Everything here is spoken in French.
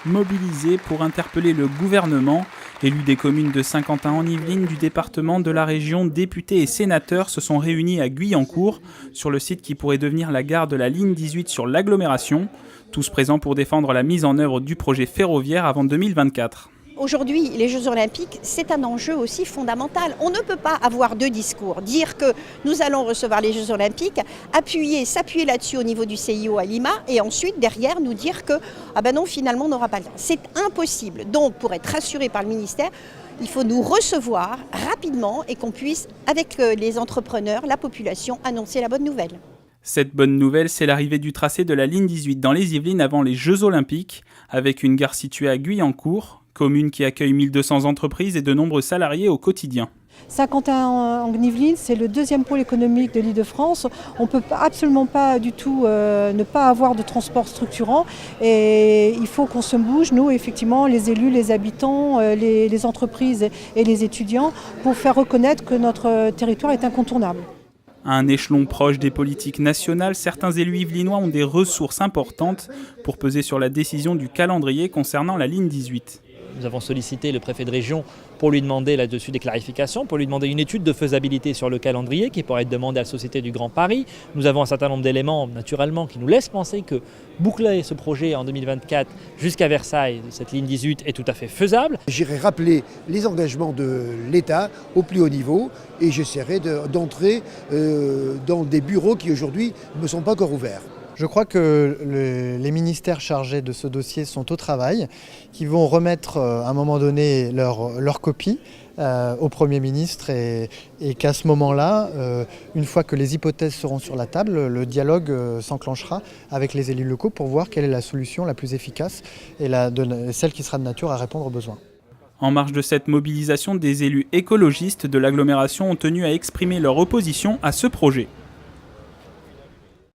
mobilisés pour interpeller le gouvernement. Élus des communes de Saint-Quentin-en-Yvelines, du département, de la région, députés et sénateurs se sont réunis à Guyancourt, sur le site qui pourrait devenir la gare de la ligne 18 sur l'agglomération. Tous présents pour défendre la mise en œuvre du projet ferroviaire avant 2024. Aujourd'hui, les Jeux Olympiques, c'est un enjeu aussi fondamental. On ne peut pas avoir deux discours. Dire que nous allons recevoir les Jeux Olympiques, s'appuyer là-dessus au niveau du CIO à Lima et ensuite, derrière, nous dire que non, finalement, on n'aura pas le temps. C'est impossible. Donc, pour être rassuré par le ministère, il faut nous recevoir rapidement et qu'on puisse, avec les entrepreneurs, la population, annoncer la bonne nouvelle. Cette bonne nouvelle, c'est l'arrivée du tracé de la ligne 18 dans les Yvelines avant les Jeux Olympiques, avec une gare située à Guyancourt, commune qui accueille 1200 entreprises et de nombreux salariés au quotidien. Saint-Quentin-en-Yvelines, c'est le deuxième pôle économique de l'Île-de-France. On ne peut absolument pas du tout ne pas avoir de transport structurant et il faut qu'on se bouge, nous, effectivement, les élus, les habitants, les entreprises et les étudiants, pour faire reconnaître que notre territoire est incontournable. À un échelon proche des politiques nationales, certains élus yvelinois ont des ressources importantes pour peser sur la décision du calendrier concernant la ligne 18. Nous avons sollicité le préfet de région pour lui demander là-dessus des clarifications, pour lui demander une étude de faisabilité sur le calendrier qui pourrait être demandée à la Société du Grand Paris. Nous avons un certain nombre d'éléments, naturellement, qui nous laissent penser que boucler ce projet en 2024 jusqu'à Versailles, cette ligne 18, est tout à fait faisable. J'irai rappeler les engagements de l'État au plus haut niveau et j'essaierai d'entrer dans des bureaux qui aujourd'hui ne me sont pas encore ouverts. Je crois que les ministères chargés de ce dossier sont au travail, qui vont remettre à un moment donné leur copie au Premier ministre et qu'à ce moment-là, une fois que les hypothèses seront sur la table, le dialogue s'enclenchera avec les élus locaux pour voir quelle est la solution la plus efficace et celle qui sera de nature à répondre aux besoins. En marge de cette mobilisation, des élus écologistes de l'agglomération ont tenu à exprimer leur opposition à ce projet.